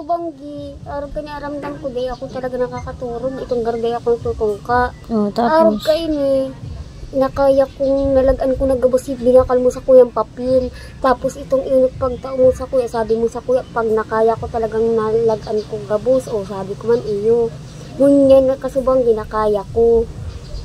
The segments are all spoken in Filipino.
kasubanggi, arog ka niya aramdam ko, day ako talaga nakakaturog, itong gargay akong tutungka. Tapos? Arog ka ini, nakaya kong nalagaan ko nagabos, binakal mo sa kuyang papel. Tapos itong init pagtao mo sa kuya, sabi mo sa kuya, pag nakaya ko talagang nalagaan kong gabos, o sabi ko man iyo. Ngunyan na kasubanggi, nakaya ko.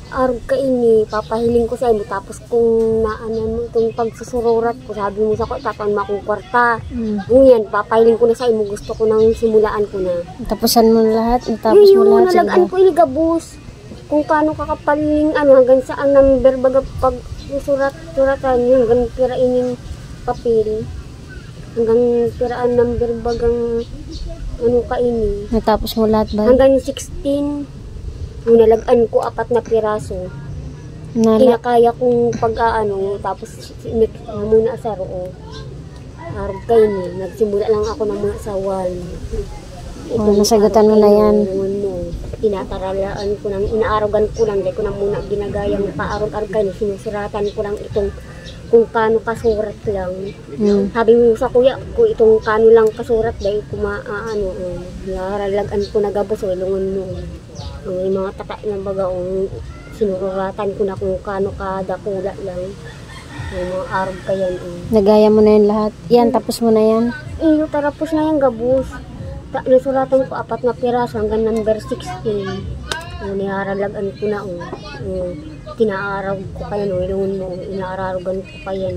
Arog ka ini, papahiling ko sa imo, tapos kung naanan mo itong pagsusururat ko, sabi mo sa ko, tapan mo akong kwarta. Ngayon, papahiling ko na sa imo, gusto ko nang simulaan ko na. Tapusan mo lahat, natapos mo lahat. Nalagaan ko ini gabos. Kung paano kakapaling, hanggang saan number, baga pag suratan yun, hanggang pirainin papel. Hanggang piraan number bagang, ka ini. Natapos mo lahat ba? Hanggang 16. Yung nalagaan ko 4 na piraso. Kinakaya kong tapos muna sa roo. Arog kayo ni, nagsimula lang ako na muna sa wall. Nasagutan mo na yan. Tinataralaan ko lang, inaarogan ko lang, dahil ko na muna ginagayang paarog-arog kayo, sinusuratan ko lang itong kung kano kasurat lang. Sabi mo sa kuya, kung itong kano lang kasurat, dahil naralagan ko na gabos, ilungan mo. Yung mga tata ng baga, sinuratan ko na kung kano kadakula lang. Yung mga arog ka yan. Nagaya mo na yan lahat? Yan, tapos mo na yan? Tapos na yan gabos. Nasuratan ko 4 na piraso hanggang number 16. Niharalagan ko na. Tinaaraw ko kaya ilungan mo. Inaararogan ko kaya.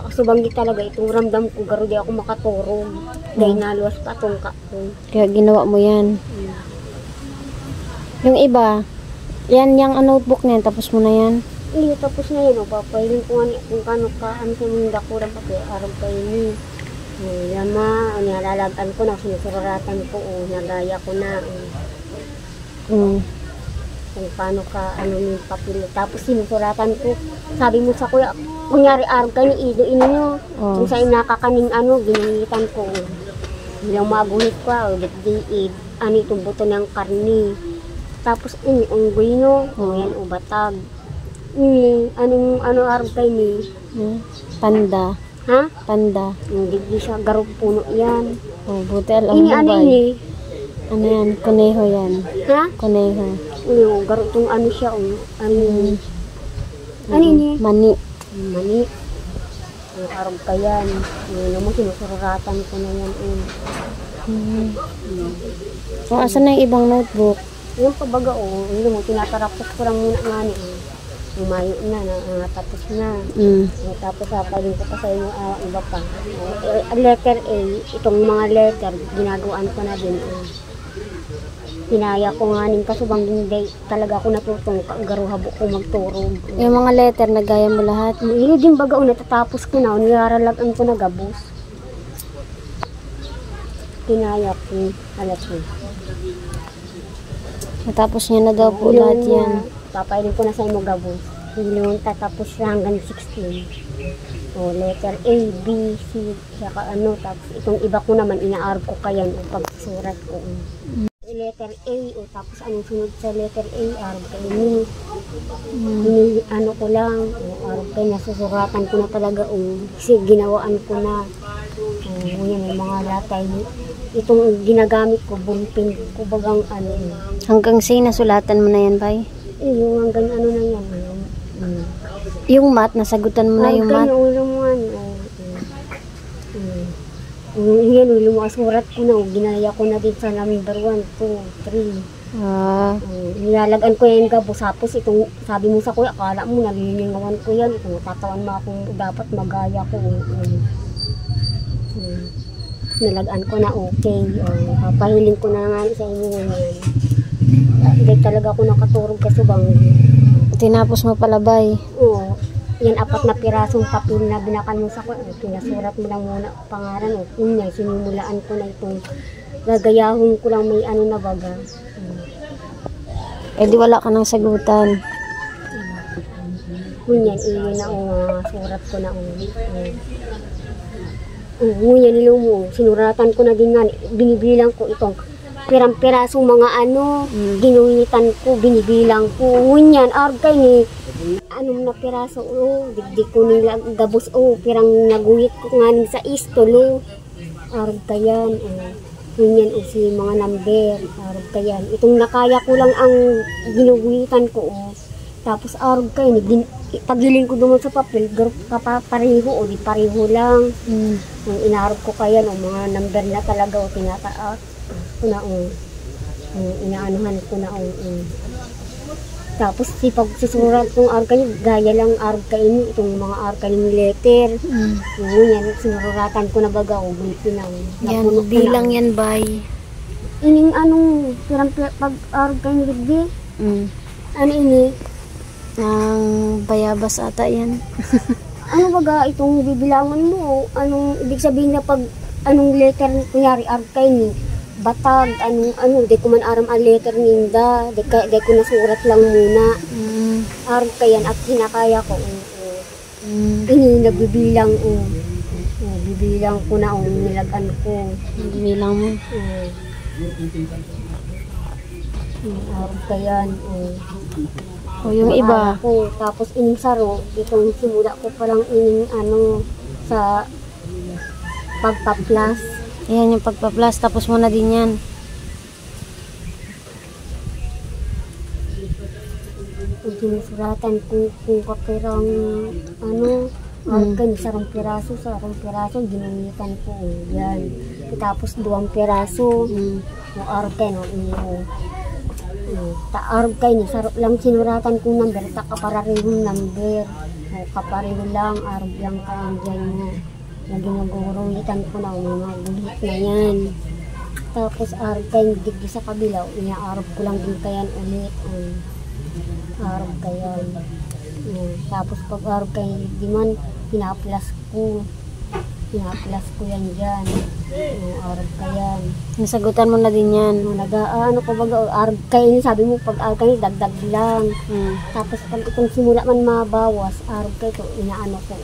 Kasubanggi talaga itong ramdam ko. Garo di ako makaturog. Dahil naluwas pa itong ko. Kaya ginawa mo yan. Yung iba, yan yung notebook na yan, tapos mo na yan? Tapos na yan. Papailin ko nga kung kano ka, sa mga dakurang pati, araw kayo ni. Yan nalalagaan ko na, sinusuratan ko, nagaya ko na. Kung paano ka, yung papel. Tapos sinusuratan ko, sabi mo sa kuya, kunyari araw kayo ni Ido, inyo. Kung sa'yo nakakaning ginilitan ko. Bilang maguhit ko, diid, itong buto ng karni. Tapos unggoy no, yan batag. Anong araw kayo ni? Panda. Ha? Panda. Hindi siya garog puno yan. Buti alam mo ba? Ano yan? Kuneho yan. Ha? Kuneho. Garog itong siya. Ini? Mani. Mani. Ang araw ka yan. Yung mo sinusuratan ko na yan. So, asan na yung ibang notebook? Yung pabaga yung tinatarapos ko lang muna nga ni. Umayo na, tapos na. Tapos sapaling ko pa sa inyo iba pa. Letter A, itong mga letter, ginagawaan ko na din. Pinaya ko nga ning kasubangging day, talaga ako natutong garuhabo ko magturog. Yung mga letter, nagaya mo lahat? Yung din baga natatapos ko na, niraralagan ko na gabos. Pinaya ko, alas mo. Natapos niya na daw po lahat yan. Papailin ko na sa imo gabos. Yung tatapos siya hanggang 16. Letter A, B, C, saka tapos itong iba ko naman, inaarog ko kayan o pagsurat ko. Letter A, tapos anong sunod sa letter A, arog kayo ni. Ko lang, arog kayo na, susuratan ko na talaga, kasi ginawaan ko na. Yan yung mga latay itong ginagamit ko, bumpin ko bagang Hanggang nasulatan mo na yan, bay? Yung hanggang na yan. Yung math, nasagutan mo na yung math? Yan, lumasurat ko na, ginaya ko na din sa number 1, 2, 3. Nilalagan ko yan gabos, tapos itong sabi mo sa kuya, akala mo nalilingawan ko yan, tatawan mo akong dapat magaya ko. Nalagaan ko na okay. Papahiling ko na nga sa inyo ngayon. Hindi talaga ako nakaturog kasubang. Tinapos mo pala, bay? Oo. Yan 4 na pirasong papel na binakal mo sa ko. Pinasurat mo lang muna pangalan. Yun yan, sinimulaan ko na itong gagayahon ko lang may na baga. Di wala ka nang sagutan. Yun yan, yun na surat ko na. Ngunyan nilo mo, sinuratan ko na din nga, binibilang ko itong pirang-pirasong mga ginulitan ko, binibilang ko. Ngunyan, arg kayo ni, na piraso, digdig ko nila gabos, pirang naguhit ko nga sa istolo. arog kayan, ganyan o si mga number, arog kayan. Itong nakaya ko lang ang ginuguhitan ko, tapos arog kayan, pagiling ko doon sa papel, pareho o di pareho lang. Ang inarog ko kayan, mga number na talaga o tinataas ko na inaanuhan ko na tapos si pagsusurat kong arkanin, gaya lang arkanin, itong mga arkanin letter. Yan, sinuratan ko na baga o pinang. Yan, bilang yan, bay. Ining anong pirang pag arkanin ligdi? Ano ini? Ang bayabas ata yan. Ano baga itong bibilangan mo? Anong ibig sabihin na pag anong letter, kunyari arkanin, batag, di ko man aram ang letter ninda, di ko nasurat lang muna. Aram kayan at hinakaya ko. Ini nagbibilang, bibilang ko na nilagan ko. Bilang mo. Aram kayan. O yung iba. Ko. Tapos ining saro, itong simula ko palang ining sa pagpa-plus. Ayan yung pagpa-plus, tapos mo na din yan. Sinusuratan kung kapirang sarang piraso, ginumitan ko. Yan. Tapos 2 piraso. Yung arken, arken, sarap lang sinuratan kong number, kapararihong number. Kapareho lang, arab lang kaandyan mo. Na ginugurulitan ko na mga guhit na yan. Tapos arab kayo digdi sa kabilaw, inaarab ko lang din kayan ulit. Arab kayan. Tapos pag arab kayo digdi man, pinaplas ko yan dyan. Arab kayan. Nasagutan mo na din yan. Ano ko baga, arab kayo, sabi mo pag arab kayo, dagdag lang. Tapos pag itong simula man mabawas, arab kayo ito, inaano ko.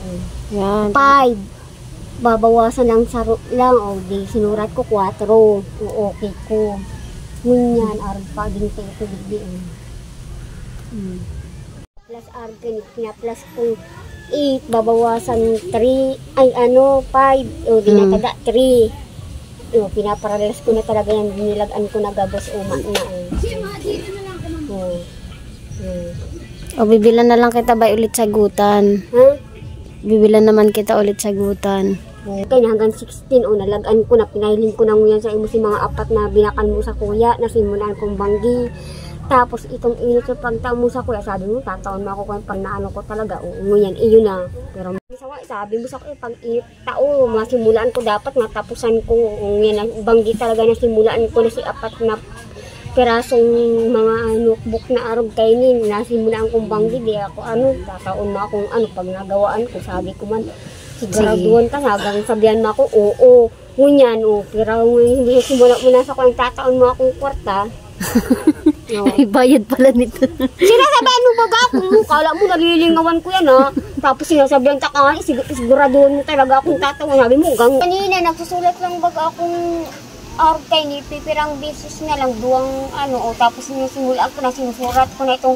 Yan. 5. Babawasan ng saro lang o di sinurat ko 4 o okay ko ngunyan arag pa din sa ito digdi plus arag plus kung 8 babawasan 3 5 o di nataga 3 pinaparalas ko na talaga yan, dinilagan ko na gabos uma na o bibilan na lang kita ba ulit sagutan? Bibilan naman kita ulit sagutan. Kaya hanggang 16 nalagaan ko na, pinahiling ko na nguyan sa imo si mga 4 na binakan mo sa kuya, nasimulan kong banggi. Tapos itong init sa pagtaon mo sa kuya, sabi mo tataon mo ako kung pag naano ko talaga, nguyan iyo na. Pero sabi mo sa kuya, pag init tao, masimulaan ko dapat matapusan ko, nguyan banggi talaga, nasimulaan ko na si 4 na perasong mga notebook na arog kainin, nasimulaan kong banggi, di ako tataon mo akong pag nagawaan ko, sabi ko man, siguraduhan ka, hanggang sabihan mo ako, oo, ngunyan, pero hindi simula mo na sa kung tataon mo akong kwarta. Ay, bayad pala nito. Sinasabihan mo baga ako, kala mo nalilingawan ko yan tapos sinasabihan ka siguraduhan mo talaga akong tataon, sabi mo, kanina nagsusulat lang baga akong arog kay ni pipirang beses na lang, 2 tapos sinusimula ko na, sinusurat ko na itong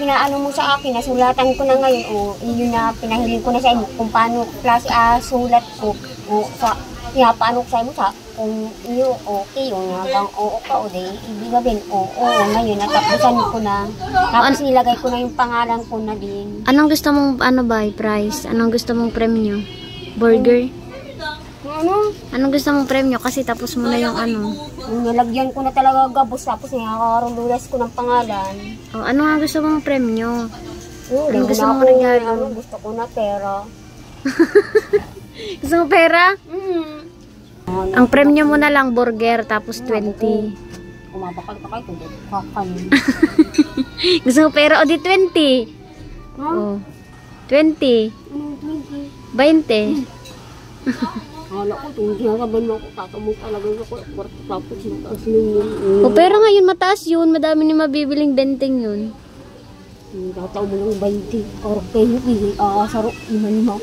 pinaano mo sa akin, nasulatan ko na ngayon, yun na pinahiling ko na sa inyo kung paano klase sulat ko, paano ko sa inyo kung iyo okay, hanggang oo ka, ibig sabihin, ngayon, natapusan ko na, tapos nilagay ko na yung pangalan ko na din. Anong gusto mong, price? Anong gusto mong premyo? Burger? Anong gusto mong premyo? Kasi tapos mo na yung nilagyan ko na talaga gabos, tapos nakakarululas ko ng pangalan. Ano nga gusto mong premyo? Anong gusto mong regalo? Gusto ko na pera. Gusto mo pera? Ang premyo mo na lang burger, tapos 20. Kumabakal ka kayo, kakan. Gusto mo pera o di 20? 20. 20. Hala ko, kung sinasabihan mo ako, tatamong talaga sa kwarto, tapos sinataas ninyo. Pero ngayon mataas yun, madami ni mabibiling benteng yun. Tataw mo lang 20, or kayo, saro, iman mo.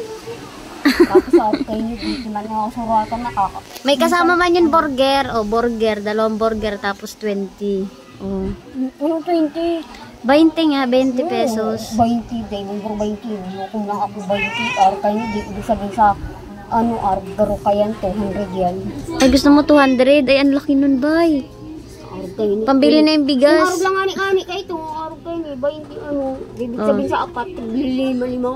Tapos saro kayo, iman mo, saratan na kaka. May kasama man yun burger, burger, 2 burger, tapos 20. Anong 20? 20 nga, 20 pesos. 20, day, number 20. Kung lang ako 20, or kayo, di sabihin sa ano, argaro kayan, 200 yan. Ay, gusto mo 200? Ay, ang laki nun, bay. Argay. Pambili na yung bigas. Arog lang ani-ani ka ito, arog kayo ni, ba hindi ano, ibig sabihin sa apat, lima.